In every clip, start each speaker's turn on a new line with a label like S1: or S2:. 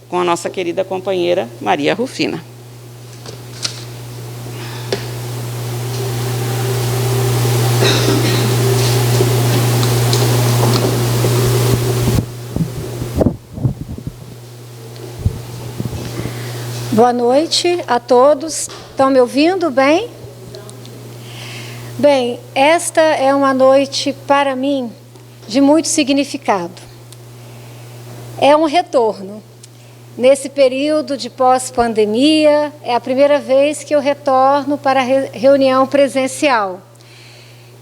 S1: com a nossa querida companheira Maria Rufina.
S2: Boa noite a todos. Estão me ouvindo bem? Bem, esta é uma noite, para mim, de muito significado. É um retorno. Nesse período de pós-pandemia, é a primeira vez que eu retorno para a reunião presencial.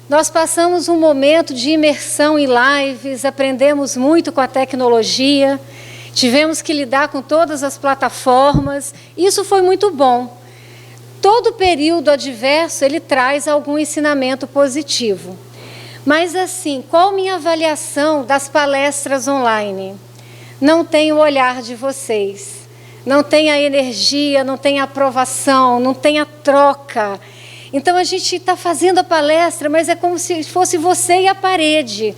S2: Nós passamos um momento de imersão em lives, aprendemos muito com a tecnologia, tivemos que lidar com todas as plataformas, isso foi muito bom. Todo período adverso, ele traz algum ensinamento positivo. Mas assim, qual minha avaliação das palestras online? Não tem o olhar de vocês, não tem a energia, não tem a aprovação, não tem a troca. Então a gente está fazendo a palestra, mas é como se fosse você e a parede.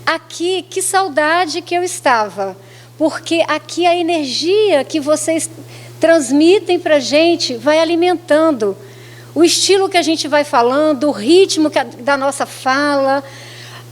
S2: Aqui, que saudade que eu estava. Porque aqui a energia que vocês transmitem para a gente vai alimentando o estilo que a gente vai falando, o ritmo da nossa fala,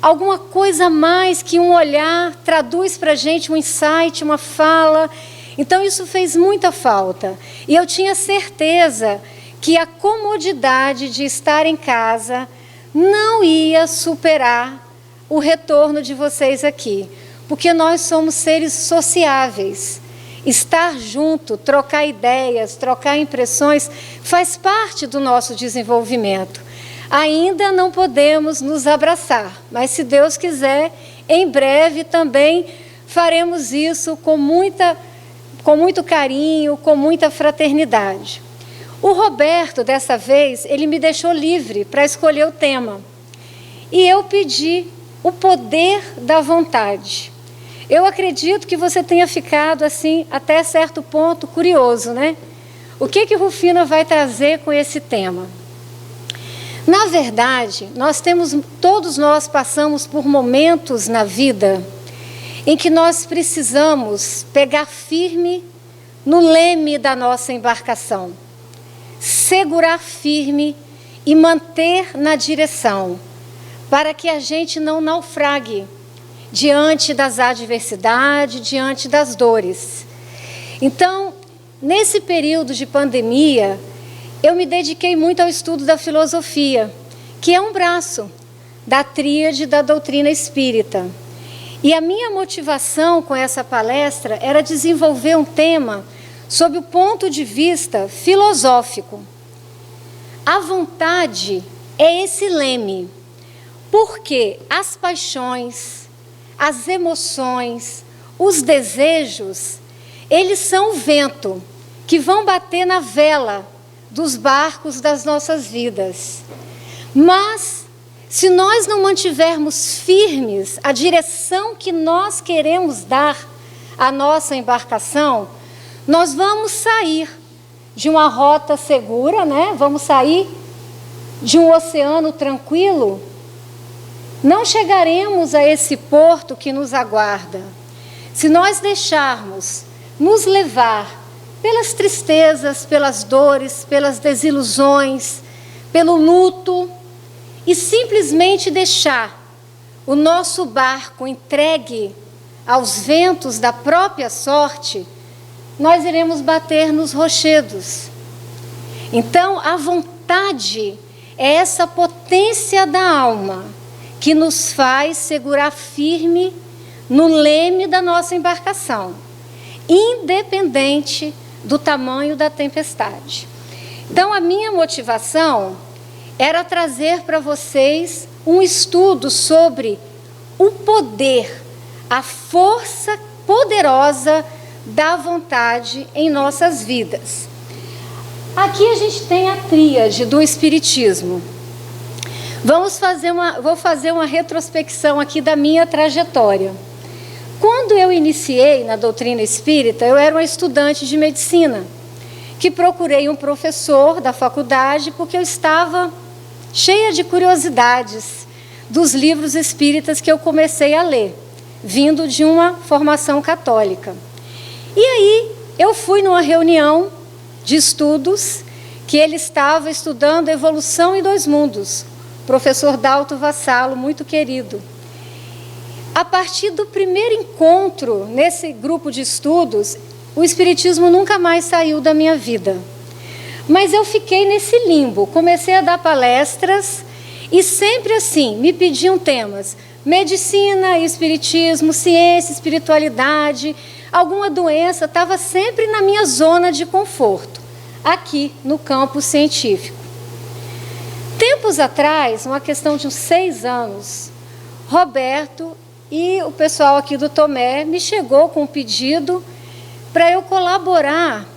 S2: alguma coisa a mais que um olhar traduz para a gente, um insight, uma fala. Então isso fez muita falta. E eu tinha certeza que a comodidade de estar em casa não ia superar o retorno de vocês aqui. Porque nós somos seres sociáveis. Estar junto, trocar ideias, trocar impressões, faz parte do nosso desenvolvimento. Ainda não podemos nos abraçar, mas se Deus quiser, em breve também faremos isso com muito carinho, com muita fraternidade. O Roberto, dessa vez, ele me deixou livre para escolher o tema. E eu pedi o poder da vontade. Eu acredito que você tenha ficado, assim, até certo ponto, curioso, né? O que Rufina vai trazer com esse tema? Na verdade, todos nós passamos por momentos na vida em que nós precisamos pegar firme no leme da nossa embarcação, segurar firme e manter na direção, para que a gente não naufrague diante das adversidades, diante das dores. Então, nesse período de pandemia, eu me dediquei muito ao estudo da filosofia, que é um braço da tríade da doutrina espírita. E a minha motivação com essa palestra era desenvolver um tema sob o ponto de vista filosófico. A vontade é esse leme, porque as paixões, as emoções, os desejos, eles são o vento que vão bater na vela dos barcos das nossas vidas. Mas, se nós não mantivermos firmes a direção que nós queremos dar à nossa embarcação, nós vamos sair de uma rota segura, né? Vamos sair de um oceano tranquilo. Não chegaremos a esse porto que nos aguarda. Se nós deixarmos nos levar pelas tristezas, pelas dores, pelas desilusões, pelo luto, e simplesmente deixar o nosso barco entregue aos ventos da própria sorte, nós iremos bater nos rochedos. Então, a vontade é essa potência da alma que nos faz segurar firme no leme da nossa embarcação, independente do tamanho da tempestade. Então, a minha motivação era trazer para vocês um estudo sobre o poder, a força poderosa da vontade em nossas vidas. Aqui a gente tem a tríade do Espiritismo. Vou fazer uma retrospecção aqui da minha trajetória. Quando eu iniciei na doutrina espírita, eu era uma estudante de medicina, que procurei um professor da faculdade porque eu estava cheia de curiosidades dos livros espíritas que eu comecei a ler, vindo de uma formação católica. E aí eu fui numa reunião de estudos que ele estava estudando Evolução em Dois Mundos, professor Dalto Vassalo, muito querido. A partir do primeiro encontro nesse grupo de estudos, o Espiritismo nunca mais saiu da minha vida. Mas eu fiquei nesse limbo, comecei a dar palestras e sempre assim, me pediam temas, medicina, espiritismo, ciência, espiritualidade, alguma doença, estava sempre na minha zona de conforto, aqui no campo científico. Tempos atrás, uma questão de uns 6 anos, Roberto e o pessoal aqui do Tomé me chegou com um pedido para eu colaborar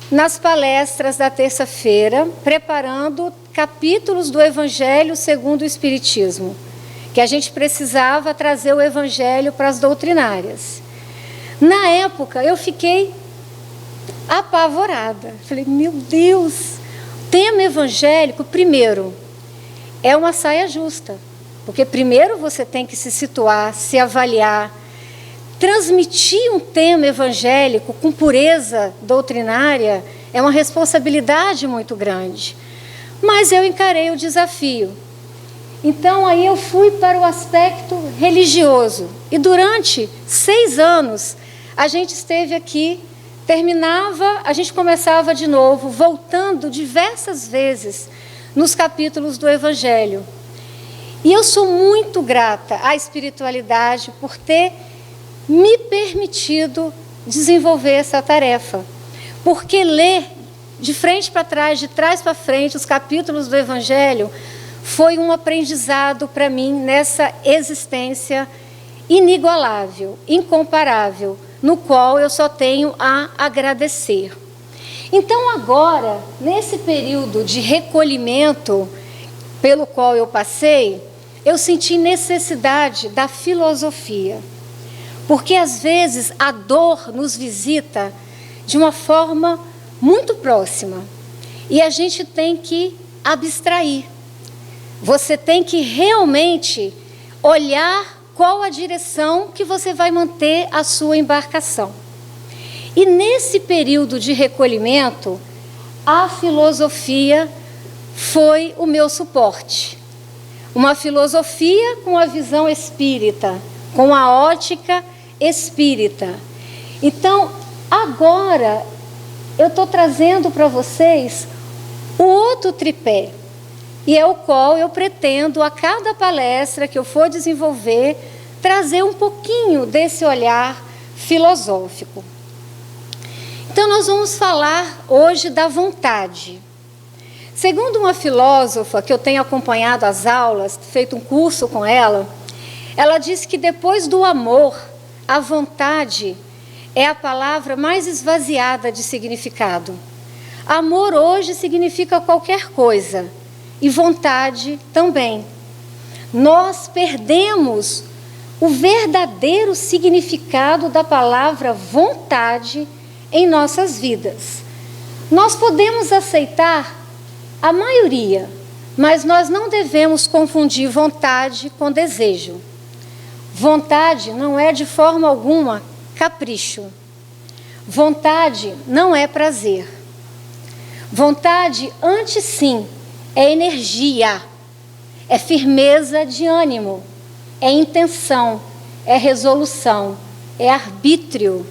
S2: nas palestras da terça-feira, preparando capítulos do Evangelho segundo o Espiritismo, que a gente precisava trazer o Evangelho para as doutrinárias. Na época, eu fiquei apavorada. Falei, meu Deus, tema evangélico, primeiro, é uma saia justa, porque primeiro você tem que se situar, se avaliar, transmitir um tema evangélico com pureza doutrinária é uma responsabilidade muito grande. Mas eu encarei o desafio. Então, aí eu fui para o aspecto religioso. E durante 6 anos, a gente esteve aqui, terminava, a gente começava de novo, voltando diversas vezes nos capítulos do Evangelho. E eu sou muito grata à espiritualidade por ter me permitido desenvolver essa tarefa. Porque ler de frente para trás, de trás para frente, os capítulos do Evangelho, foi um aprendizado para mim nessa existência inigualável, incomparável, no qual eu só tenho a agradecer. Então agora, nesse período de recolhimento pelo qual eu passei, eu senti necessidade da filosofia. Porque às vezes a dor nos visita de uma forma muito próxima. E a gente tem que abstrair. Você tem que realmente olhar qual a direção que você vai manter a sua embarcação. E nesse período de recolhimento, a filosofia foi o meu suporte. Uma filosofia com a visão espírita, com a ótica espírita. Então, agora, eu estou trazendo para vocês o outro tripé, e é o qual eu pretendo, a cada palestra que eu for desenvolver, trazer um pouquinho desse olhar filosófico. Então, nós vamos falar hoje da vontade. Segundo uma filósofa que eu tenho acompanhado as aulas, feito um curso com ela, ela disse que depois do amor, a vontade é a palavra mais esvaziada de significado. Amor hoje significa qualquer coisa, e vontade também. Nós perdemos o verdadeiro significado da palavra vontade em nossas vidas. Nós podemos aceitar a maioria, mas nós não devemos confundir vontade com desejo. Vontade não é de forma alguma capricho. Vontade não é prazer. Vontade, antes sim, é energia, é firmeza de ânimo, é intenção, é resolução, é arbítrio.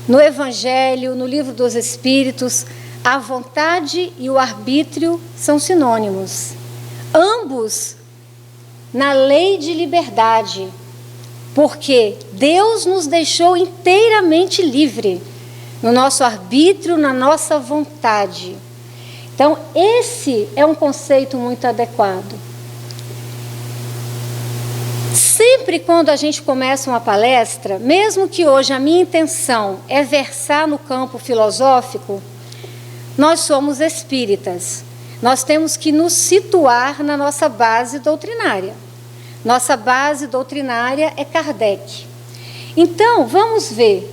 S2: No Evangelho, no Livro dos Espíritos, a vontade e o arbítrio são sinônimos. Ambos na lei de liberdade, porque Deus nos deixou inteiramente livre no nosso arbítrio, na nossa vontade. Então, esse é um conceito muito adequado. Sempre quando a gente começa uma palestra, mesmo que hoje a minha intenção é versar no campo filosófico, nós somos espíritas. Nós temos que nos situar na nossa base doutrinária. Nossa base doutrinária é Kardec. Então, vamos ver.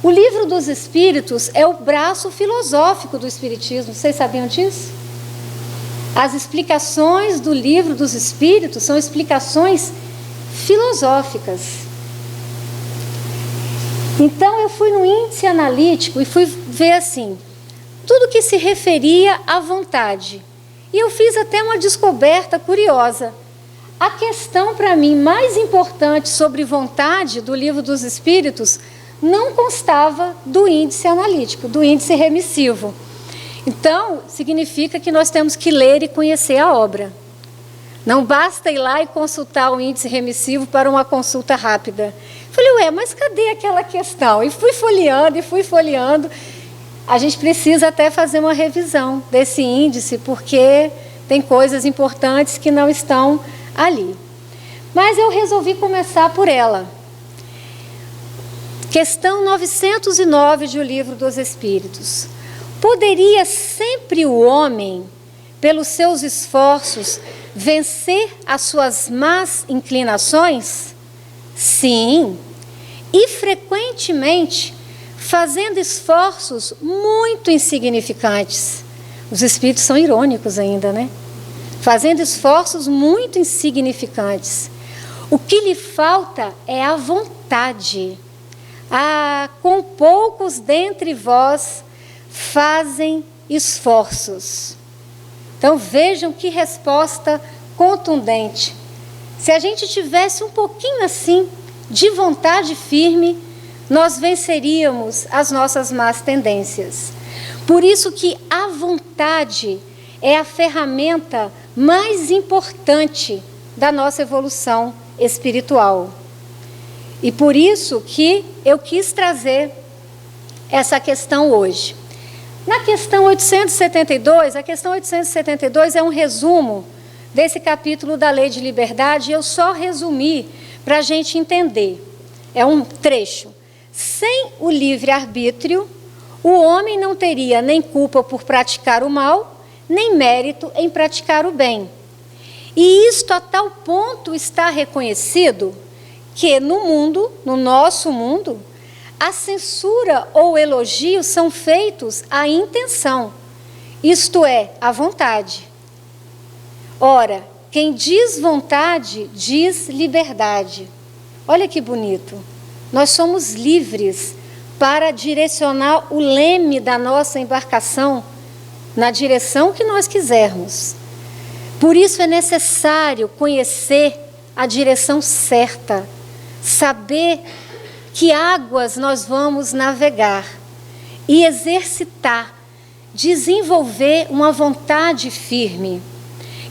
S2: O Livro dos Espíritos é o braço filosófico do Espiritismo. Vocês sabiam disso? As explicações do Livro dos Espíritos são explicações filosóficas. Então, eu fui no índice analítico e fui ver assim, tudo que se referia à vontade. E eu fiz até uma descoberta curiosa. A questão, para mim, mais importante sobre vontade do Livro dos Espíritos não constava do índice analítico, do índice remissivo. Então, significa que nós temos que ler e conhecer a obra. Não basta ir lá e consultar o índice remissivo para uma consulta rápida. Falei, mas cadê aquela questão? E fui folheando. A gente precisa até fazer uma revisão desse índice, porque tem coisas importantes que não estão ali. Mas eu resolvi começar por ela. Questão 909 de O Livro dos Espíritos. Poderia sempre o homem, pelos seus esforços, vencer as suas más inclinações? Sim, e frequentemente fazendo esforços muito insignificantes. Os espíritos são irônicos ainda, né? Fazendo esforços muito insignificantes. O que lhe falta é a vontade. Com poucos dentre vós fazem esforços. Então vejam que resposta contundente. Se a gente tivesse um pouquinho assim de vontade firme, nós venceríamos as nossas más tendências. Por isso que a vontade é a ferramenta mais importante da nossa evolução espiritual. E por isso que eu quis trazer essa questão hoje. Na questão 872, a questão 872 é um resumo desse capítulo da Lei de Liberdade, e eu só resumi para a gente entender. É um trecho. Sem o livre-arbítrio, o homem não teria nem culpa por praticar o mal, nem mérito em praticar o bem. E isto a tal ponto está reconhecido que no mundo, no nosso mundo, a censura ou elogio são feitos à intenção, isto é, à vontade. Ora, quem diz vontade, diz liberdade. Olha que bonito. Nós somos livres para direcionar o leme da nossa embarcação na direção que nós quisermos. Por isso é necessário conhecer a direção certa, saber que águas nós vamos navegar e exercitar, desenvolver uma vontade firme.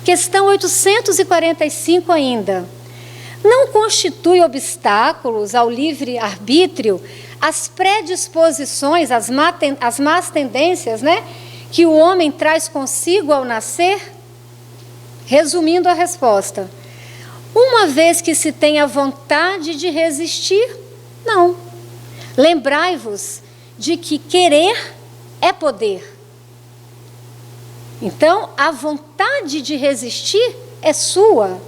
S2: Questão 845 ainda. Não constitui obstáculos ao livre-arbítrio as predisposições, as más tendências, né, que o homem traz consigo ao nascer? Resumindo a resposta, uma vez que se tem a vontade de resistir, não. Lembrai-vos de que querer é poder. Então, a vontade de resistir é sua,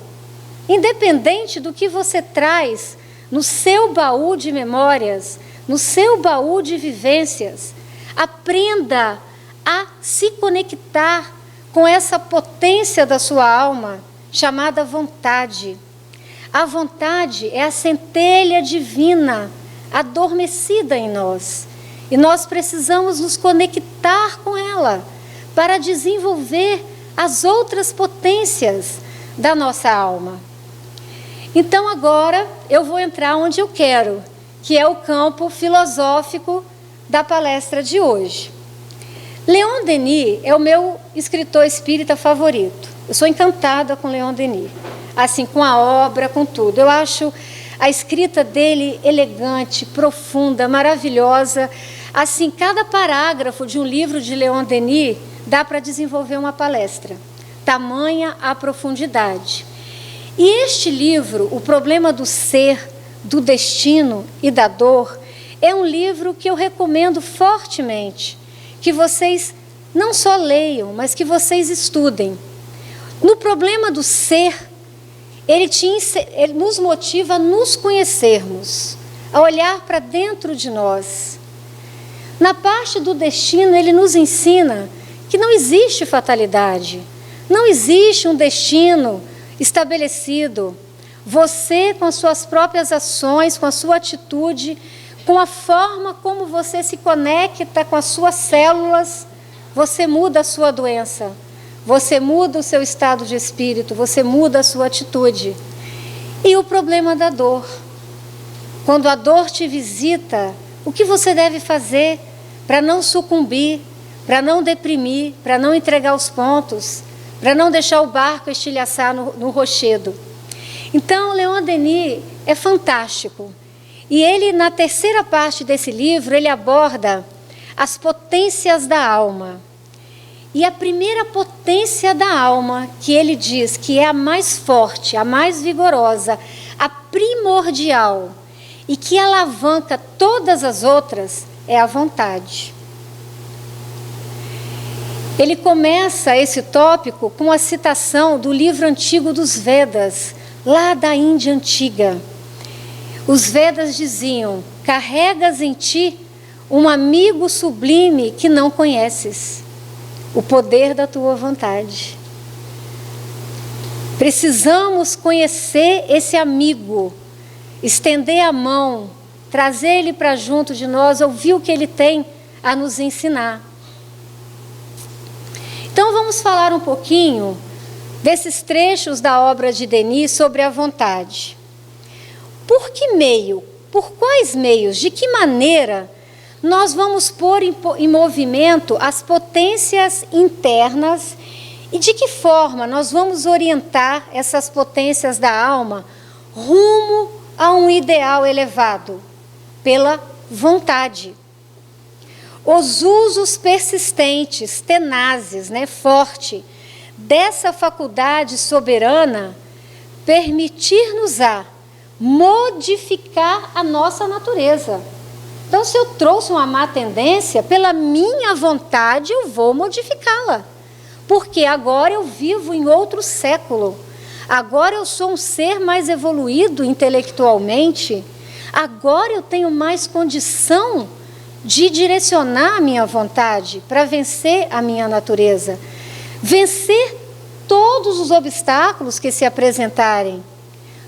S2: independente do que você traz no seu baú de memórias, no seu baú de vivências. Aprenda a se conectar com essa potência da sua alma, chamada vontade. A vontade é a centelha divina adormecida em nós. E nós precisamos nos conectar com ela para desenvolver as outras potências da nossa alma. Então agora eu vou entrar onde eu quero, que é o campo filosófico da palestra de hoje. Leon Denis é o meu escritor espírita favorito. Eu sou encantada com Leon Denis, assim, com a obra, com tudo. Eu acho a escrita dele elegante, profunda, maravilhosa. Assim, cada parágrafo de um livro de Leon Denis dá para desenvolver uma palestra. Tamanha a profundidade. E este livro, O Problema do Ser, do Destino e da Dor, é um livro que eu recomendo fortemente, que vocês não só leiam, mas que vocês estudem. No Problema do Ser, ele nos motiva a nos conhecermos, a olhar para dentro de nós. Na parte do destino, ele nos ensina que não existe fatalidade, não existe um destino estabelecido. Você, com as suas próprias ações, com a sua atitude, com a forma como você se conecta com as suas células, você muda a sua doença, você muda o seu estado de espírito, você muda a sua atitude. E o problema da dor. Quando a dor te visita, o que você deve fazer para não sucumbir, para não deprimir, para não entregar os pontos, para não deixar o barco estilhaçar no rochedo? Então, Leon Denis é fantástico. E ele, na terceira parte desse livro, ele aborda as potências da alma. E a primeira potência da alma, que ele diz que é a mais forte, a mais vigorosa, a primordial, e que alavanca todas as outras, é a vontade. Ele começa esse tópico com a citação do livro antigo dos Vedas, lá da Índia antiga. Os Vedas diziam: carregas em ti um amigo sublime que não conheces, o poder da tua vontade. Precisamos conhecer esse amigo, estender a mão, trazer ele para junto de nós, ouvir o que ele tem a nos ensinar. Então vamos falar um pouquinho desses trechos da obra de Denis sobre a vontade. Por que meio? Por quais meios? De que maneira nós vamos pôr em movimento as potências internas e de que forma nós vamos orientar essas potências da alma rumo a um ideal elevado? Pela vontade. Os usos persistentes, tenazes, forte, dessa faculdade soberana permitir-nos-á modificar a nossa natureza. Então, se eu trouxe uma má tendência, pela minha vontade eu vou modificá-la. Porque agora eu vivo em outro século. Agora eu sou um ser mais evoluído intelectualmente. Agora eu tenho mais condição de direcionar a minha vontade para vencer a minha natureza. Vencer todos os obstáculos que se apresentarem.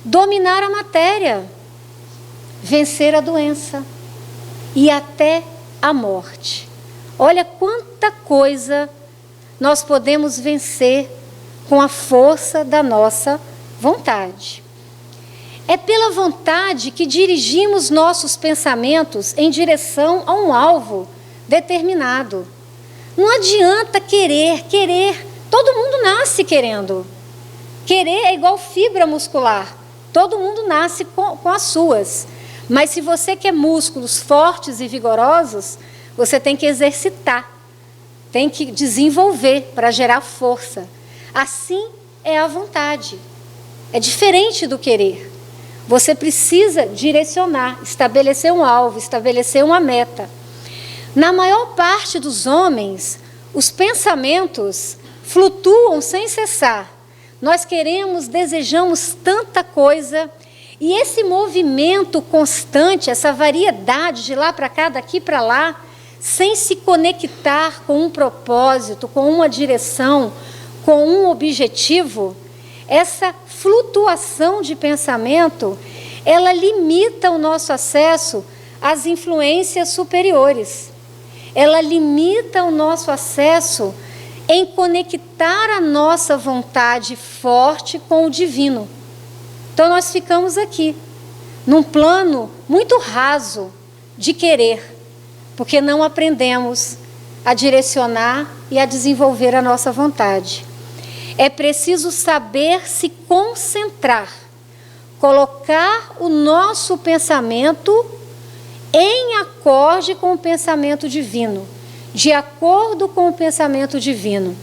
S2: Dominar a matéria. Vencer a doença. E até a morte. Olha quanta coisa nós podemos vencer com a força da nossa vontade. É pela vontade que dirigimos nossos pensamentos em direção a um alvo determinado. Não adianta querer. Todo mundo nasce querendo. Querer é igual fibra muscular. Todo mundo nasce com as suas. Mas se você quer músculos fortes e vigorosos, você tem que exercitar. Tem que desenvolver para gerar força. Assim é a vontade. É diferente do querer. Você precisa direcionar, estabelecer um alvo, estabelecer uma meta. Na maior parte dos homens, os pensamentos flutuam sem cessar. Nós queremos, desejamos tanta coisa, e esse movimento constante, essa variedade de lá para cá, daqui para lá, sem se conectar com um propósito, com uma direção, com um objetivo, essa flutuação de pensamento, ela limita o nosso acesso às influências superiores. Ela limita o nosso acesso em conectar a nossa vontade forte com o divino. Então nós ficamos aqui, num plano muito raso de querer, porque não aprendemos a direcionar e a desenvolver a nossa vontade. É preciso saber se concentrar, colocar o nosso pensamento em acorde com o pensamento divino, de acordo com o pensamento divino.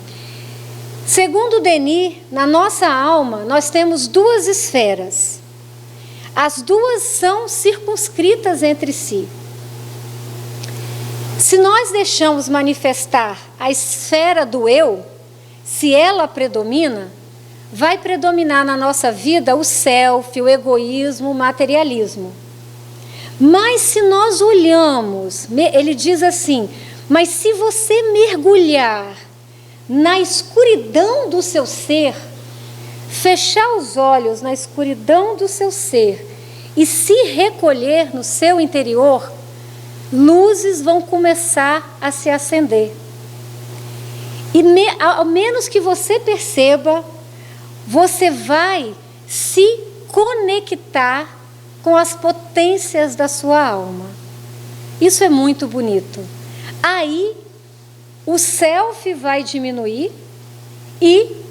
S2: Segundo Denis, na nossa alma, nós temos duas esferas. As duas são circunscritas entre si. Se nós deixamos manifestar a esfera do eu, se ela predomina, vai predominar na nossa vida o self, o egoísmo, o materialismo. Mas se nós olhamos, ele diz assim, mas se você mergulhar na escuridão do seu ser, fechar os olhos na escuridão do seu ser e se recolher no seu interior, luzes vão começar a se acender. E ao menos que você perceba, você vai se conectar com as potências da sua alma. Isso é muito bonito. Aí, o self vai diminuir e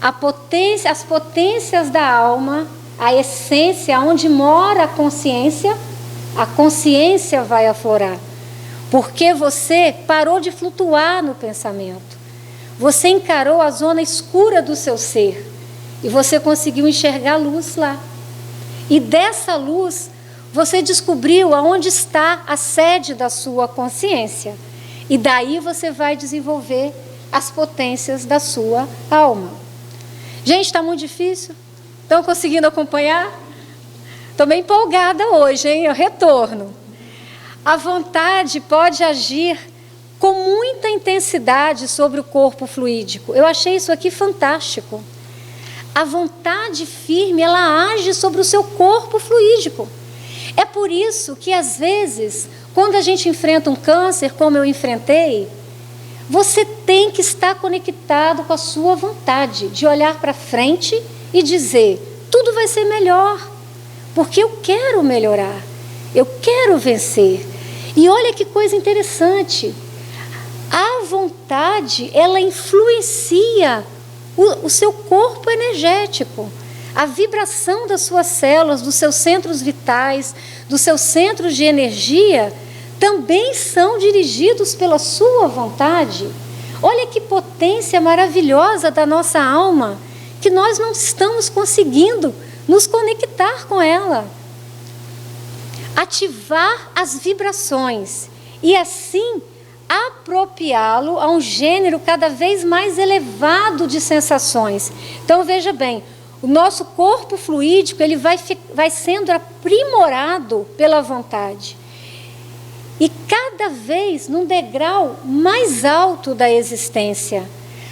S2: as potências da alma, a essência, onde mora a consciência vai aflorar. Porque você parou de flutuar no pensamento. Você encarou a zona escura do seu ser e você conseguiu enxergar a luz lá. E dessa luz, você descobriu aonde está a sede da sua consciência. E daí você vai desenvolver as potências da sua alma. Gente, está muito difícil? Estão conseguindo acompanhar? Estou bem empolgada hoje, hein? Eu retorno. A vontade pode agir com muita intensidade sobre o corpo fluídico. Eu achei isso aqui fantástico. A vontade firme, ela age sobre o seu corpo fluídico. É por isso que, às vezes, quando a gente enfrenta um câncer, como eu enfrentei, você tem que estar conectado com a sua vontade, de olhar para frente e dizer, tudo vai ser melhor, porque eu quero melhorar, eu quero vencer. E olha que coisa interessante, a vontade, ela influencia o seu corpo energético, a vibração das suas células, dos seus centros vitais, dos seus centros de energia, também são dirigidos pela sua vontade. Olha que potência maravilhosa da nossa alma, que nós não estamos conseguindo nos conectar com ela. Ativar as vibrações e assim apropriá-lo a um gênero cada vez mais elevado de sensações. Então veja bem, o nosso corpo fluídico ele vai sendo aprimorado pela vontade. E cada vez num degrau mais alto da existência,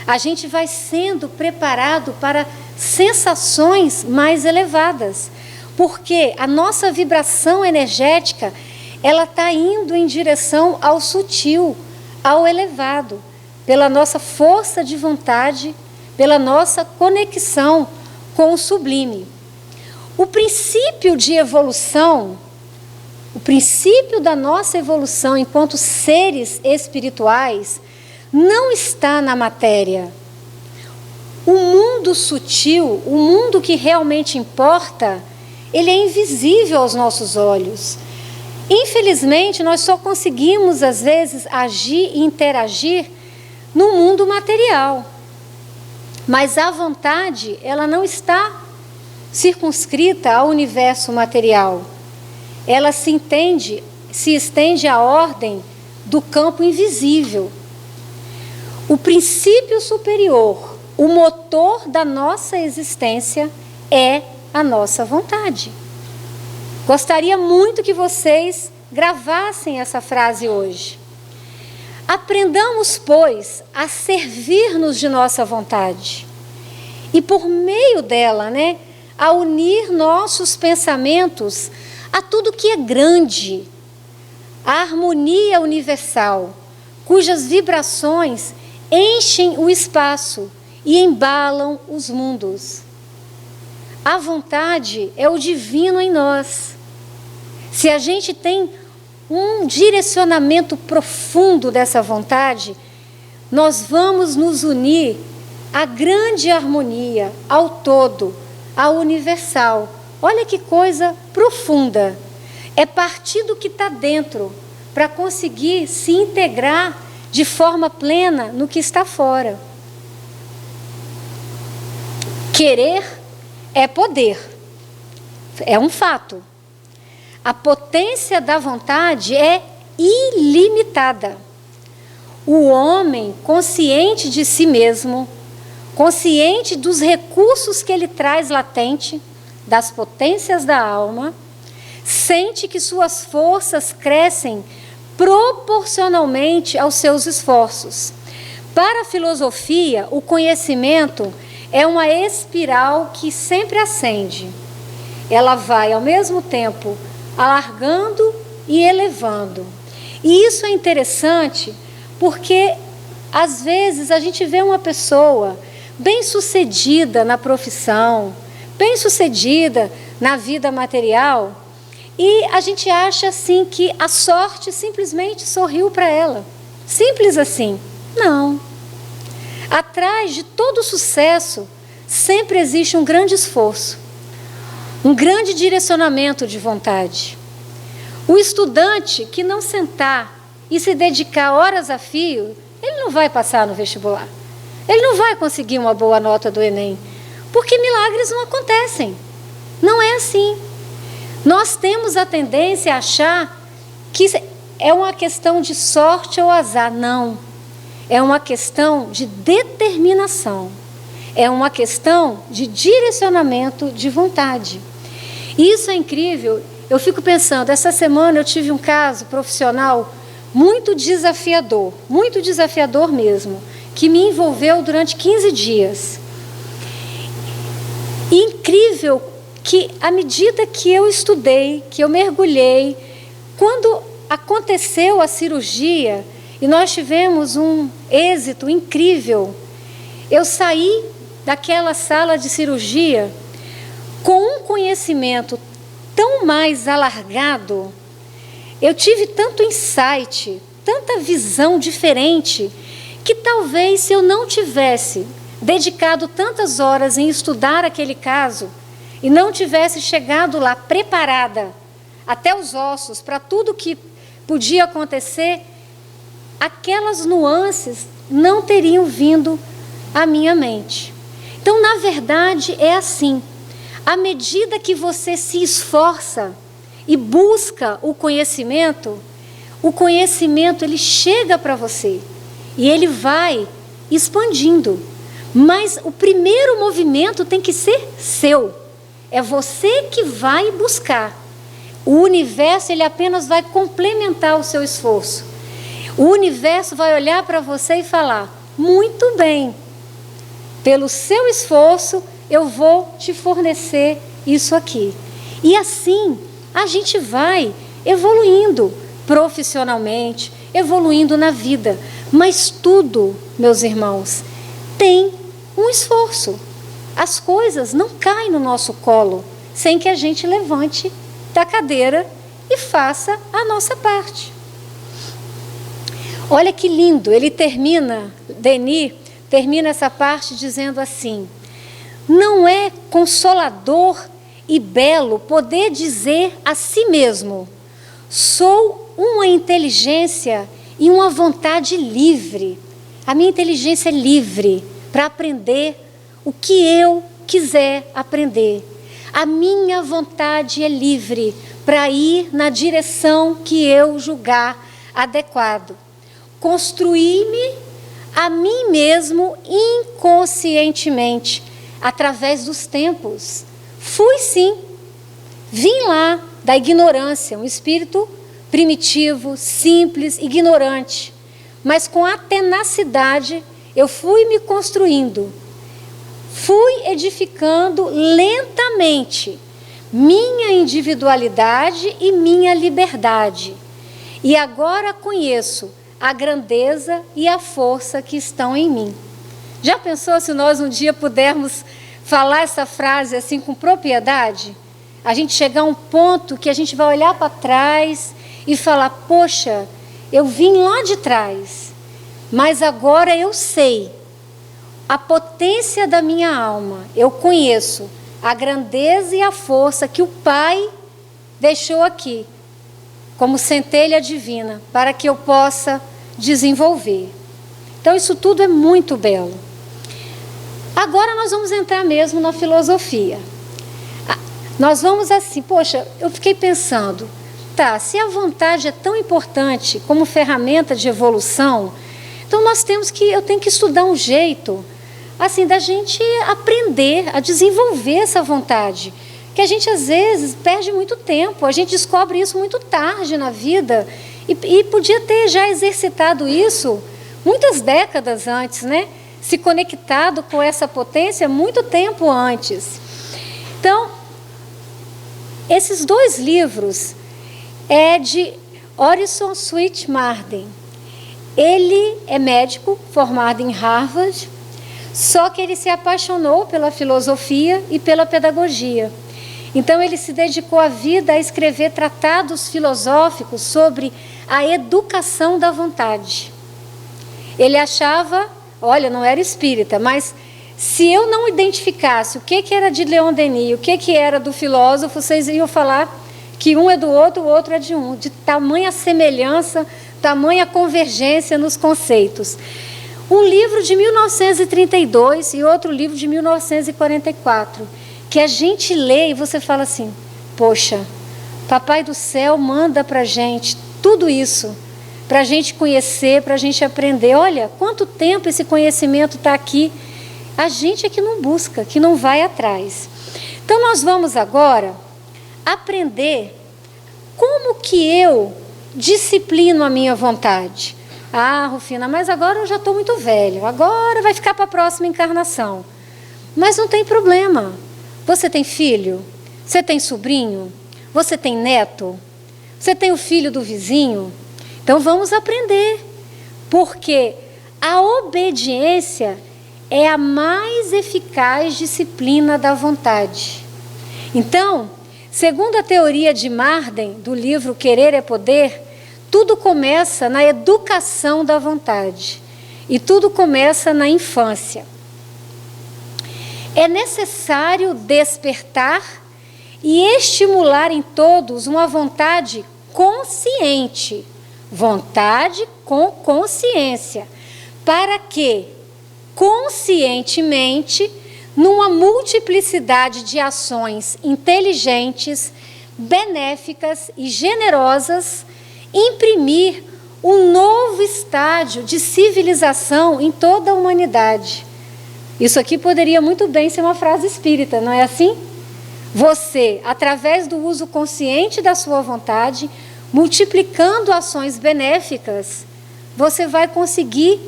S2: a gente vai sendo preparado para sensações mais elevadas. Porque a nossa vibração energética, ela está indo em direção ao sutil, ao elevado, pela nossa força de vontade, pela nossa conexão com o sublime. O princípio de evolução, o princípio da nossa evolução enquanto seres espirituais, não está na matéria. O mundo sutil, o mundo que realmente importa, ele é invisível aos nossos olhos. Infelizmente, nós só conseguimos, às vezes, agir e interagir no mundo material. Mas a vontade, ela não está circunscrita ao universo material. Ela se estende à ordem do campo invisível. O princípio superior, o motor da nossa existência é a nossa vontade. Gostaria muito que vocês gravassem essa frase hoje. Aprendamos, pois, a servir-nos de nossa vontade. E por meio dela, a unir nossos pensamentos a tudo que é grande, a harmonia universal, cujas vibrações enchem o espaço e embalam os mundos. A vontade é o divino em nós. Se a gente tem um direcionamento profundo dessa vontade, nós vamos nos unir à grande harmonia, ao todo, ao universal. Olha que coisa profunda. É partir do que está dentro para conseguir se integrar de forma plena no que está fora. Querer é poder. É um fato. A potência da vontade é ilimitada. O homem, consciente de si mesmo, consciente dos recursos que ele traz latente, das potências da alma, sente que suas forças crescem proporcionalmente aos seus esforços. Para a filosofia, o conhecimento é uma espiral que sempre ascende. Ela vai, ao mesmo tempo, alargando e elevando. E isso é interessante porque, às vezes, a gente vê uma pessoa bem-sucedida na profissão, bem-sucedida na vida material, e a gente acha assim que a sorte simplesmente sorriu para ela. Simples assim. Não. Atrás de todo sucesso sempre existe um grande esforço, um grande direcionamento de vontade. O estudante que não sentar e se dedicar horas a fio, ele não vai passar no vestibular. Ele não vai conseguir uma boa nota do Enem, porque milagres não acontecem. Não é assim. Nós temos a tendência a achar que é uma questão de sorte ou azar. Não. É uma questão de determinação. É uma questão de direcionamento de vontade. E isso é incrível. Eu fico pensando, essa semana eu tive um caso profissional muito desafiador mesmo, que me envolveu durante 15 dias. E incrível que, à medida que eu estudei, que eu mergulhei, quando aconteceu a cirurgia e nós tivemos um êxito incrível, eu saí daquela sala de cirurgia com um conhecimento tão mais alargado, eu tive tanto insight, tanta visão diferente, que talvez se eu não tivesse dedicado tantas horas em estudar aquele caso e não tivesse chegado lá preparada até os ossos para tudo que podia acontecer, aquelas nuances não teriam vindo à minha mente. Então, na verdade, é assim. À medida que você se esforça e busca o conhecimento ele chega para você e ele vai expandindo. Mas o primeiro movimento tem que ser seu. É você que vai buscar. O universo, ele apenas vai complementar o seu esforço. O universo vai olhar para você e falar: muito bem, pelo seu esforço, eu vou te fornecer isso aqui. E assim, a gente vai evoluindo profissionalmente, evoluindo na vida. Mas tudo, meus irmãos, tem um esforço. As coisas não caem no nosso colo sem que a gente levante da cadeira e faça a nossa parte. Olha que lindo, ele termina, Denis termina essa parte dizendo assim: não é consolador e belo poder dizer a si mesmo: sou uma inteligência e uma vontade livre. A minha inteligência é livre para aprender o que eu quiser aprender. A minha vontade é livre para ir na direção que eu julgar adequado. Construir-me a mim mesmo inconscientemente, através dos tempos. Fui sim, vim lá da ignorância, um espírito primitivo, simples, ignorante, mas com a tenacidade eu fui me construindo, fui edificando lentamente minha individualidade e minha liberdade, e agora conheço a grandeza e a força que estão em mim. Já pensou se nós um dia pudermos falar essa frase assim com propriedade? A gente chegar a um ponto que a gente vai olhar para trás e falar: poxa, eu vim lá de trás, mas agora eu sei a potência da minha alma, eu conheço a grandeza e a força que o Pai deixou aqui, como centelha divina, para que eu possa desenvolver. Então, isso tudo é muito belo. Agora nós vamos entrar mesmo na filosofia. Nós vamos assim, poxa, eu fiquei pensando, tá, se a vontade é tão importante como ferramenta de evolução, então eu tenho que estudar um jeito, assim, da gente aprender a desenvolver essa vontade, que a gente às vezes perde muito tempo, a gente descobre isso muito tarde na vida, e podia ter já exercitado isso muitas décadas antes, né? Se conectado com essa potência muito tempo antes. Então, esses dois livros é de Orison Swett Marden. Ele é médico, formado em Harvard, só que ele se apaixonou pela filosofia e pela pedagogia. Então ele se dedicou a vida a escrever tratados filosóficos sobre a educação da vontade. Ele achava, olha, não era espírita, mas se eu não identificasse o que era de Leon Denis, o que era do filósofo, vocês iam falar que um é do outro, o outro é de um, de tamanha semelhança, tamanha convergência nos conceitos. Um livro de 1932 e outro livro de 1944, que a gente lê e você fala assim, poxa, Papai do Céu manda para a gente tudo isso, para a gente conhecer, para a gente aprender. Olha, quanto tempo esse conhecimento está aqui. A gente é que não busca, que não vai atrás. Então, nós vamos agora aprender como que eu disciplino a minha vontade. Ah, Rufina, mas agora eu já estou muito velho, agora vai ficar para a próxima encarnação. Mas não tem problema. Você tem filho? Você tem sobrinho? Você tem neto? Você tem o filho do vizinho? Então vamos aprender, porque a obediência é a mais eficaz disciplina da vontade. Então, segundo a teoria de Marden, do livro Querer é Poder, tudo começa na educação da vontade e tudo começa na infância. É necessário despertar e estimular em todos uma vontade consciente, vontade com consciência, para que, conscientemente, numa multiplicidade de ações inteligentes, benéficas e generosas, imprimir um novo estágio de civilização em toda a humanidade. Isso aqui poderia muito bem ser uma frase espírita, não é assim? Você, através do uso consciente da sua vontade, multiplicando ações benéficas, você vai conseguir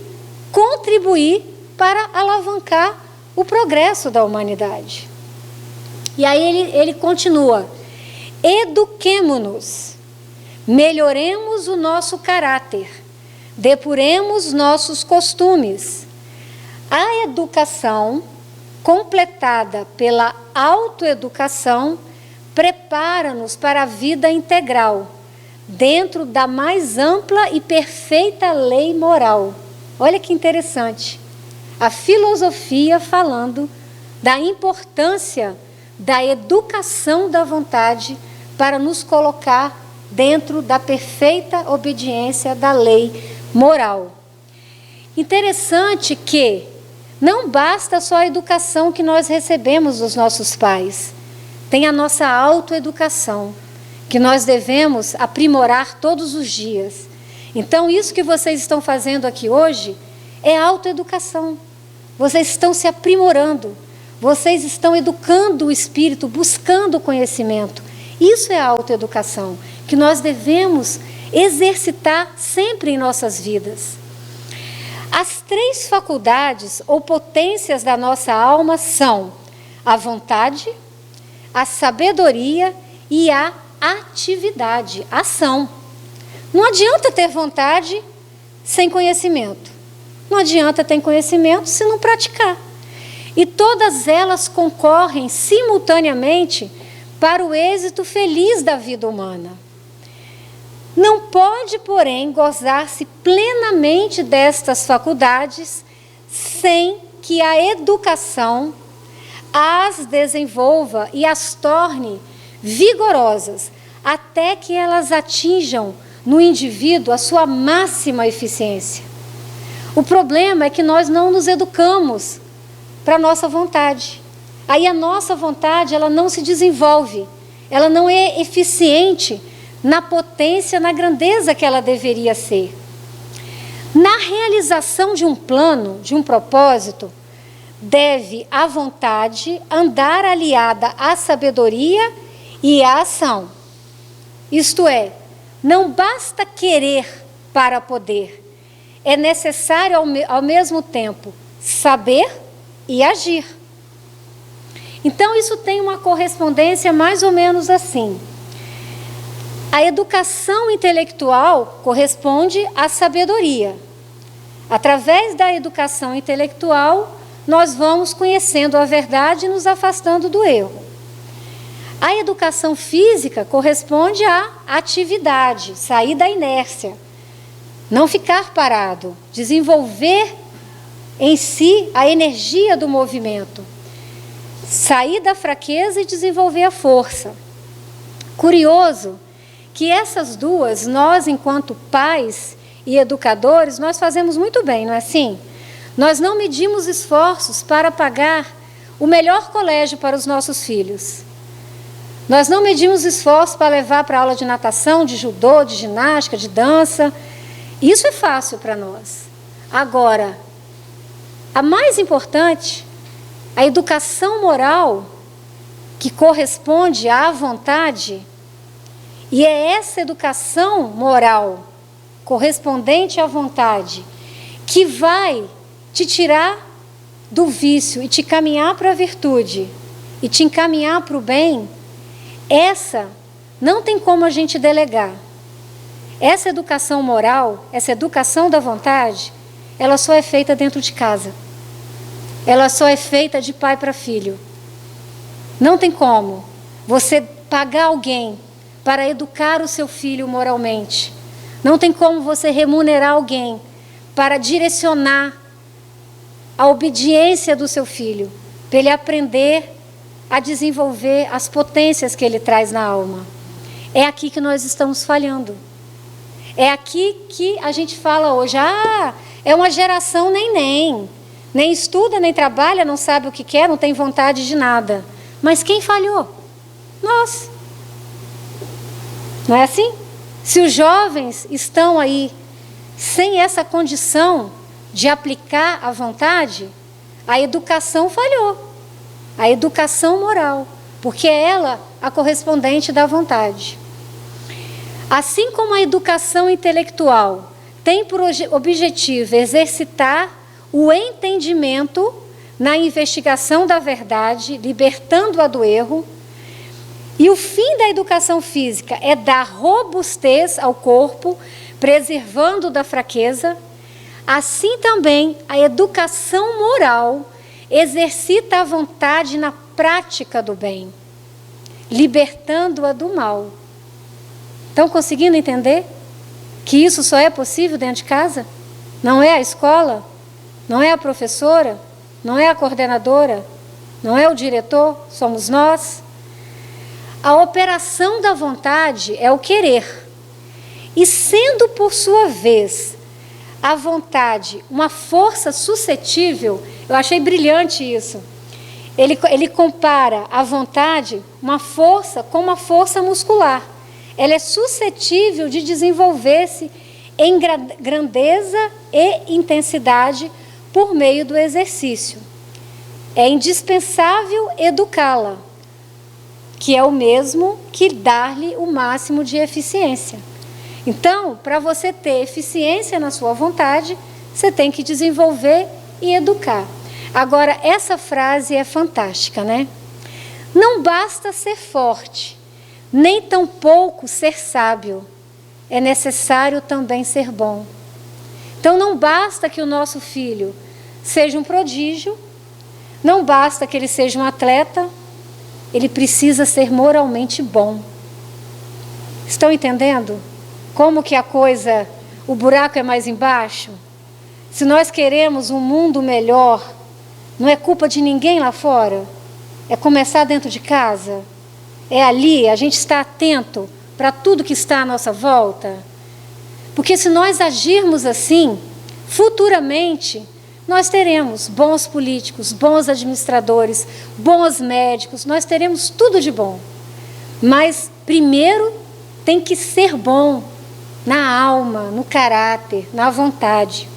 S2: contribuir para alavancar o progresso da humanidade. E aí ele continua: eduquemo-nos, melhoremos o nosso caráter, depuremos nossos costumes. A educação, completada pela autoeducação, prepara-nos para a vida integral, dentro da mais ampla e perfeita lei moral. Olha que interessante. A filosofia falando da importância da educação da vontade para nos colocar dentro da perfeita obediência da lei moral. Interessante que não basta só a educação que nós recebemos dos nossos pais. Tem a nossa autoeducação, que nós devemos aprimorar todos os dias. Então, isso que vocês estão fazendo aqui hoje é autoeducação. Vocês estão se aprimorando, vocês estão educando o espírito, buscando o conhecimento. Isso é a autoeducação, que nós devemos exercitar sempre em nossas vidas. As 3 faculdades ou potências da nossa alma são a vontade, a sabedoria e a atividade, ação. Não adianta ter vontade sem conhecimento. Não adianta ter conhecimento se não praticar. E todas elas concorrem simultaneamente para o êxito feliz da vida humana. Não pode, porém, gozar-se plenamente destas faculdades sem que a educação as desenvolva e as torne vigorosas, até que elas atinjam no indivíduo a sua máxima eficiência. O problema é que nós não nos educamos para a nossa vontade. Aí a nossa vontade, ela não se desenvolve, ela não é eficiente na potência, na grandeza que ela deveria ser. Na realização de um plano, de um propósito, deve a vontade andar aliada à sabedoria e à ação. Isto é, não basta querer para poder, é necessário ao mesmo tempo saber e agir. Então isso tem uma correspondência mais ou menos assim. A educação intelectual corresponde à sabedoria. Através da educação intelectual, nós vamos conhecendo a verdade e nos afastando do erro. A educação física corresponde à atividade, sair da inércia, não ficar parado, desenvolver em si a energia do movimento, sair da fraqueza e desenvolver a força. Curioso que essas duas, nós enquanto pais e educadores, nós fazemos muito bem, não é assim? Nós não medimos esforços para pagar o melhor colégio para os nossos filhos. Nós não medimos esforços para levar para aula de natação, de judô, de ginástica, de dança. Isso é fácil para nós. Agora, a mais importante, a educação moral, que corresponde à vontade, e é essa educação moral correspondente à vontade que vai te tirar do vício e te caminhar para a virtude e te encaminhar para o bem. Essa não tem como a gente delegar. Essa educação moral, essa educação da vontade, ela só é feita dentro de casa. Ela só é feita de pai para filho. Não tem como você pagar alguém para educar o seu filho moralmente. Não tem como você remunerar alguém para direcionar a obediência do seu filho, para ele aprender a desenvolver as potências que ele traz na alma. É aqui que nós estamos falhando. É aqui que a gente fala hoje, é uma geração nem estuda, nem trabalha, não sabe o que quer, não tem vontade de nada. Mas quem falhou? Nós. Não é assim? Se os jovens estão aí sem essa condição de aplicar a vontade, a educação falhou. A educação moral, porque é ela a correspondente da vontade. Assim como a educação intelectual tem por objetivo exercitar o entendimento na investigação da verdade, libertando-a do erro, e o fim da educação física é dar robustez ao corpo, preservando da fraqueza, assim também a educação moral exercita a vontade na prática do bem, libertando-a do mal. Estão conseguindo entender que isso só é possível dentro de casa? Não é a escola, não é a professora, não é a coordenadora, não é o diretor, somos nós. A operação da vontade é o querer. E sendo, por sua vez, a vontade uma força suscetível, eu achei brilhante isso. Ele compara a vontade, uma força, com uma força muscular. Ela é suscetível de desenvolver-se em grandeza e intensidade por meio do exercício. É indispensável educá-la, que é o mesmo que dar-lhe o máximo de eficiência. Então, para você ter eficiência na sua vontade, você tem que desenvolver e educar. Agora, essa frase é fantástica, né? Não basta ser forte, nem tampouco ser sábio. É necessário também ser bom. Então, não basta que o nosso filho seja um prodígio, não basta que ele seja um atleta, ele precisa ser moralmente bom. Estão entendendo? Como que a coisa, o buraco é mais embaixo? Se nós queremos um mundo melhor, não é culpa de ninguém lá fora? É começar dentro de casa? É ali, a gente está atento para tudo que está à nossa volta? Porque se nós agirmos assim, futuramente, nós teremos bons políticos, bons administradores, bons médicos, nós teremos tudo de bom. Mas, primeiro, tem que ser bom na alma, no caráter, na vontade.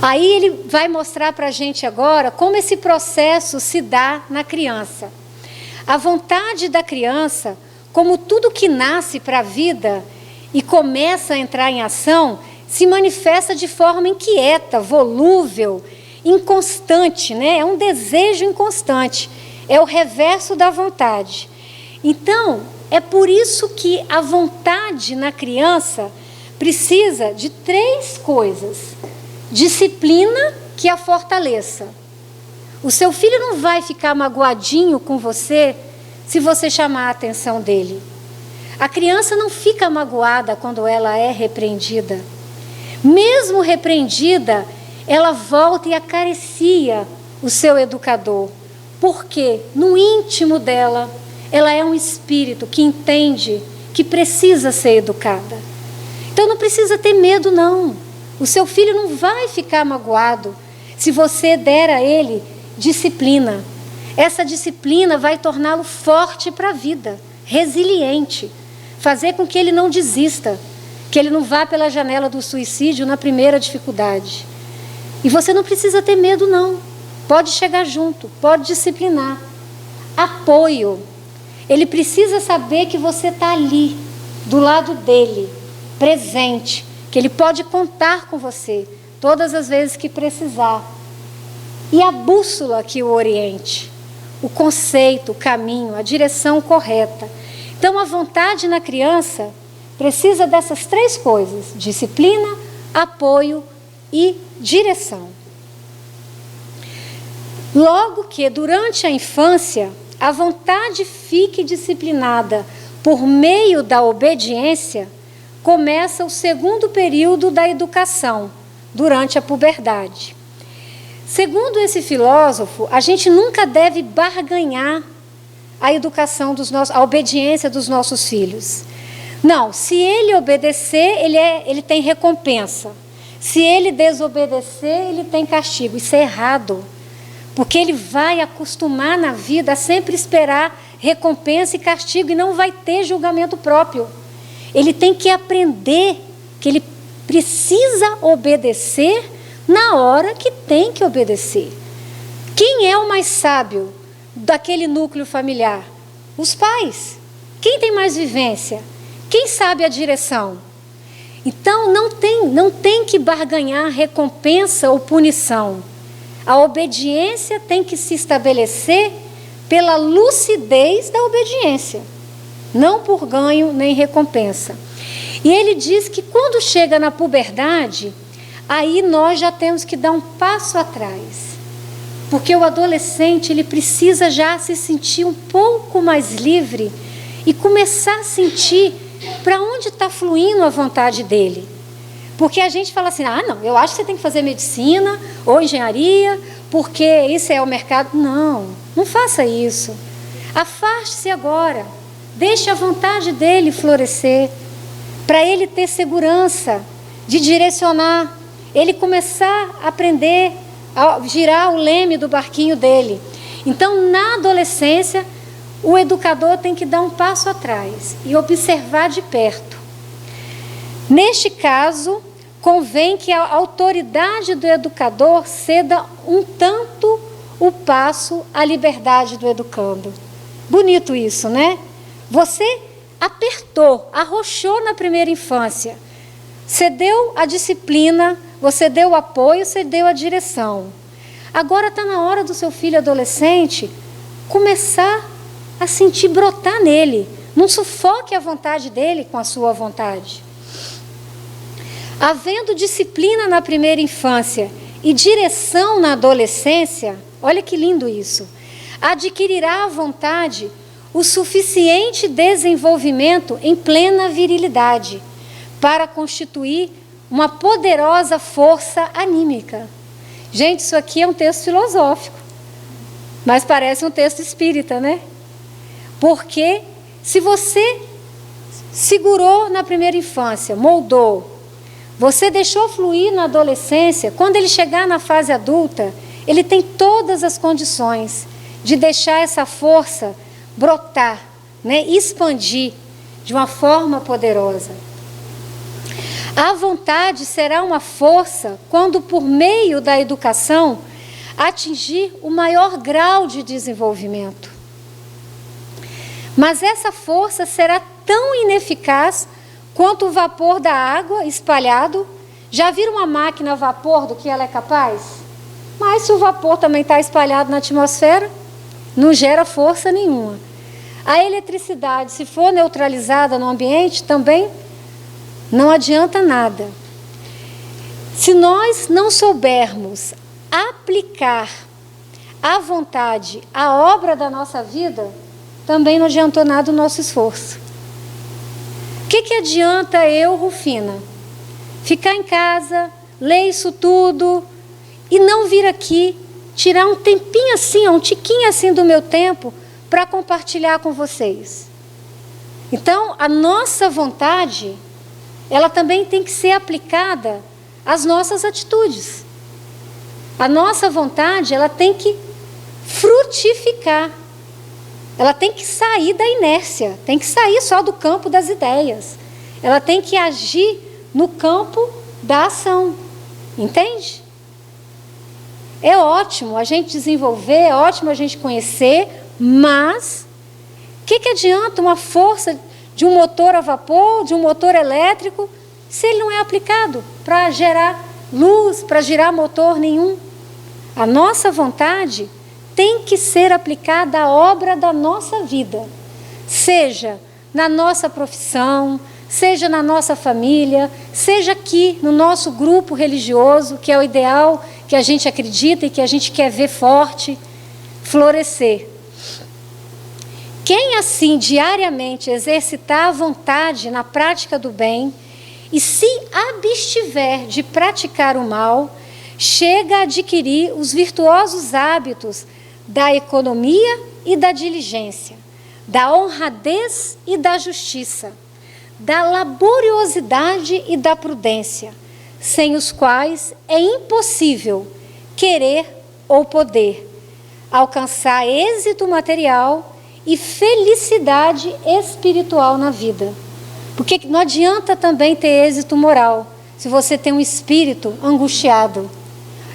S2: Aí ele vai mostrar para a gente agora como esse processo se dá na criança. A vontade da criança, como tudo que nasce para a vida e começa a entrar em ação, se manifesta de forma inquieta, volúvel, inconstante, né? É um desejo inconstante, é o reverso da vontade. Então, É por isso que a vontade na criança precisa de 3 coisas. Disciplina que a fortaleça. O seu filho não vai ficar magoadinho com você se você chamar a atenção dele. A criança não fica magoada quando ela é repreendida. Mesmo repreendida, ela volta e acaricia o seu educador. Porque no íntimo dela, ela é um espírito que entende que precisa ser educada. Então não precisa ter medo, não. O seu filho não vai ficar magoado se você der a ele disciplina. Essa disciplina vai torná-lo forte para a vida, resiliente, fazer com que ele não desista, que ele não vá pela janela do suicídio na primeira dificuldade. E você não precisa ter medo, não. Pode chegar junto, pode disciplinar. Apoio. Ele precisa saber que você está ali, do lado dele, presente, que ele pode contar com você todas as vezes que precisar. E a bússola que o oriente, o conceito, o caminho, a direção correta. Então, a vontade na criança precisa dessas 3 coisas: disciplina, apoio e direção. Logo que, durante a infância, a vontade fique disciplinada por meio da obediência, começa o segundo período da educação, durante a puberdade. Segundo esse filósofo, a gente nunca deve barganhar a educação a obediência dos nossos filhos. Não, se ele obedecer, ele tem recompensa. Se ele desobedecer, ele tem castigo. Isso é errado, porque ele vai acostumar na vida a sempre esperar recompensa e castigo e não vai ter julgamento próprio. Ele tem que aprender que ele precisa obedecer na hora que tem que obedecer. Quem é o mais sábio daquele núcleo familiar? Os pais. Quem tem mais vivência? Quem sabe a direção? Então, não tem que barganhar recompensa ou punição. A obediência tem que se estabelecer pela lucidez da obediência, não por ganho nem recompensa. E ele diz que quando chega na puberdade, aí nós já temos que dar um passo atrás. Porque o adolescente, ele precisa já se sentir um pouco mais livre e começar a sentir para onde está fluindo a vontade dele. Porque a gente fala assim, não, eu acho que você tem que fazer medicina ou engenharia, porque isso é o mercado. Não, não faça isso. Afaste-se agora. Deixe a vontade dele florescer, para ele ter segurança de direcionar, ele começar a aprender a girar o leme do barquinho dele. Então, na adolescência, o educador tem que dar um passo atrás e observar de perto. Neste caso, convém que a autoridade do educador ceda um tanto o passo à liberdade do educando. Bonito isso, né? Você apertou, arrochou na primeira infância. Você deu a disciplina, você deu o apoio, você deu a direção. Agora está na hora do seu filho adolescente começar a sentir brotar nele. Não sufoque a vontade dele com a sua vontade. Havendo disciplina na primeira infância e direção na adolescência, olha que lindo isso, adquirirá à vontade o suficiente desenvolvimento em plena virilidade para constituir uma poderosa força anímica. Gente, isso aqui é um texto filosófico, mas parece um texto espírita, né? Porque se você segurou na primeira infância, moldou, você deixou fluir na adolescência, quando ele chegar na fase adulta, ele tem todas as condições de deixar essa força brotar, né? Expandir de uma forma poderosa. A vontade será uma força quando, por meio da educação, atingir o maior grau de desenvolvimento. Mas essa força será tão ineficaz quanto o vapor da água espalhado. Já viram uma máquina a vapor do que ela é capaz? Mas se o vapor também está espalhado na atmosfera, não gera força nenhuma. A eletricidade, se for neutralizada no ambiente, também não adianta nada. Se nós não soubermos aplicar à vontade a obra da nossa vida, também não adiantou nada o nosso esforço. O que adianta eu, Rufina, ficar em casa, ler isso tudo e não vir aqui, tirar um tempinho assim, um tiquinho assim do meu tempo para compartilhar com vocês? Então, a nossa vontade, ela também tem que ser aplicada às nossas atitudes. A nossa vontade, ela tem que frutificar. Ela tem que sair da inércia, tem que sair só do campo das ideias. Ela tem que agir no campo da ação. Entende? É ótimo a gente desenvolver, é ótimo a gente conhecer, mas o que adianta uma força de um motor a vapor, de um motor elétrico, se ele não é aplicado para gerar luz, para girar motor nenhum? A nossa vontade tem que ser aplicada à obra da nossa vida, seja na nossa profissão, seja na nossa família, seja aqui no nosso grupo religioso, que é o ideal que a gente acredita e que a gente quer ver forte, florescer. Quem assim diariamente exercitar a vontade na prática do bem e se abstiver de praticar o mal, chega a adquirir os virtuosos hábitos da economia e da diligência, da honradez e da justiça, da laboriosidade e da prudência, sem os quais é impossível querer ou poder alcançar êxito material e felicidade espiritual na vida. Porque não adianta também ter êxito moral se você tem um espírito angustiado.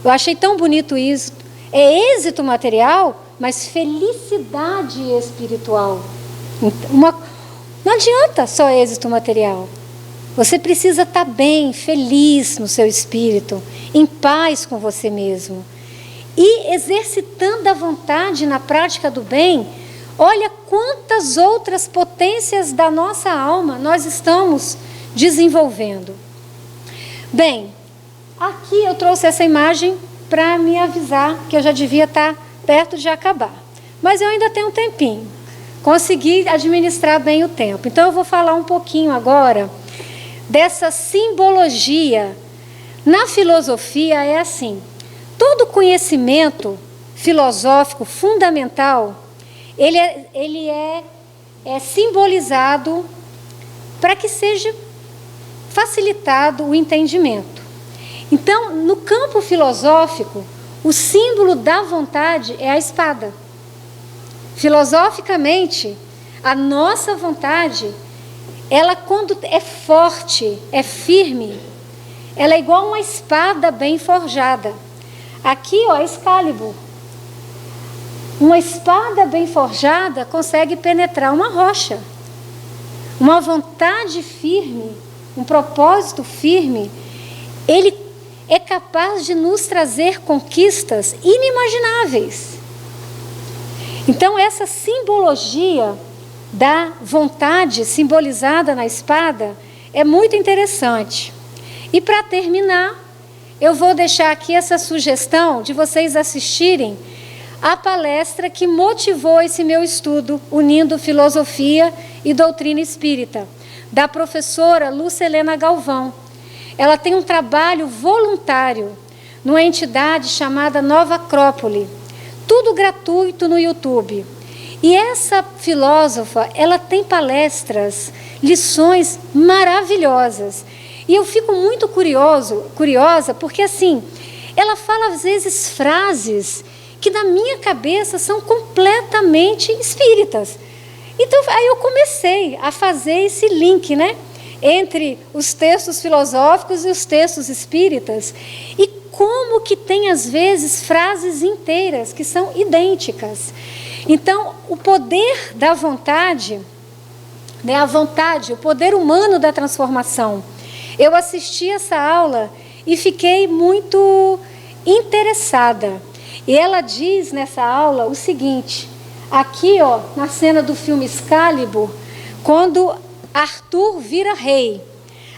S2: Eu achei tão bonito isso. É êxito material, mas felicidade espiritual. Não adianta só êxito material. Você precisa estar bem, feliz no seu espírito, em paz com você mesmo. E exercitando a vontade na prática do bem, olha quantas outras potências da nossa alma nós estamos desenvolvendo. Bem, aqui eu trouxe essa imagem para me avisar que eu já devia estar perto de acabar. Mas eu ainda tenho um tempinho. Consegui administrar bem o tempo. Então eu vou falar um pouquinho agora dessa simbologia. Na filosofia é assim: todo conhecimento filosófico fundamental, ele é simbolizado para que seja facilitado o entendimento. Então, no campo filosófico, o símbolo da vontade é a espada. Filosoficamente, a nossa vontade, ela quando é forte, é firme, ela é igual uma espada bem forjada. Aqui, ó, Excalibur. Uma espada bem forjada consegue penetrar uma rocha. Uma vontade firme, um propósito firme, ele é capaz de nos trazer conquistas inimagináveis. Então, essa simbologia da vontade simbolizada na espada é muito interessante. E para terminar, eu vou deixar aqui essa sugestão de vocês assistirem a palestra que motivou esse meu estudo, unindo filosofia e doutrina espírita, da professora Lúcia Helena Galvão. Ela tem um trabalho voluntário numa entidade chamada Nova Acrópole, tudo gratuito no YouTube. E essa filósofa, ela tem palestras, lições maravilhosas. E eu fico muito curiosa, porque assim, ela fala às vezes frases que na minha cabeça são completamente espíritas. Então, aí eu comecei a fazer esse link, né, entre os textos filosóficos e os textos espíritas, e como que tem às vezes frases inteiras que são idênticas. Então, o poder da vontade, né, a vontade, o poder humano da transformação. Eu assisti essa aula e fiquei muito interessada. E ela diz nessa aula o seguinte: Aqui, ó, na cena do filme Excalibur, quando Arthur vira rei,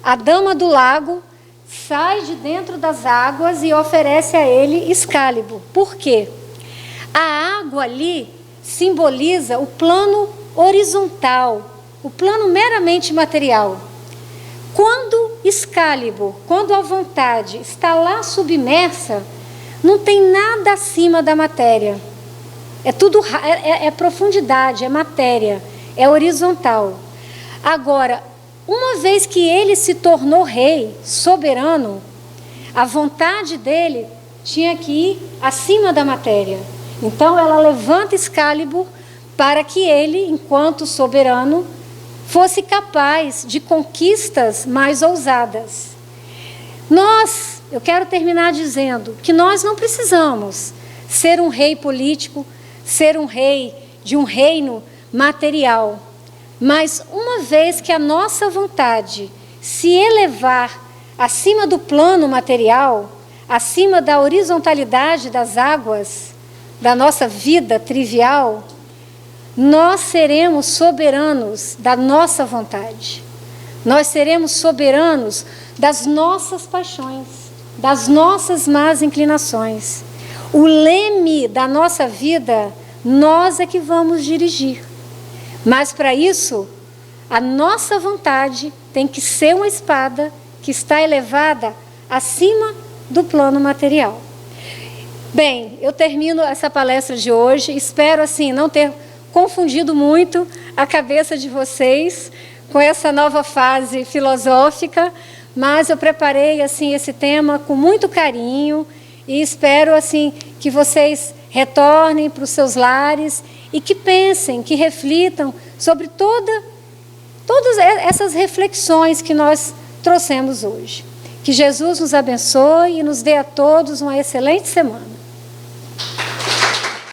S2: a Dama do Lago sai de dentro das águas e oferece a ele Excalibur. Por quê? A água ali simboliza o plano horizontal, o plano meramente material. Quando Excalibur, quando a vontade está lá submersa, não tem nada acima da matéria. É tudo, é profundidade, é matéria, é horizontal. Agora, uma vez que ele se tornou rei, soberano, a vontade dele tinha que ir acima da matéria. Então ela levanta Excalibur para que ele, enquanto soberano, fosse capaz de conquistas mais ousadas. Eu quero terminar dizendo que nós não precisamos ser um rei político, ser um rei de um reino material. Mas uma vez que a nossa vontade se elevar acima do plano material, acima da horizontalidade das águas, da nossa vida trivial, nós seremos soberanos da nossa vontade. Nós seremos soberanos das nossas paixões, das nossas más inclinações. O leme da nossa vida, nós é que vamos dirigir. Mas para isso, a nossa vontade tem que ser uma espada que está elevada acima do plano material. Bem, eu termino essa palestra de hoje. Espero, assim, não ter confundido muito a cabeça de vocês com essa nova fase filosófica, mas eu preparei, assim, esse tema com muito carinho e espero, assim, que vocês retornem para os seus lares e que pensem, que reflitam sobre todas essas reflexões que nós trouxemos hoje. Que Jesus nos abençoe e nos dê a todos uma excelente semana.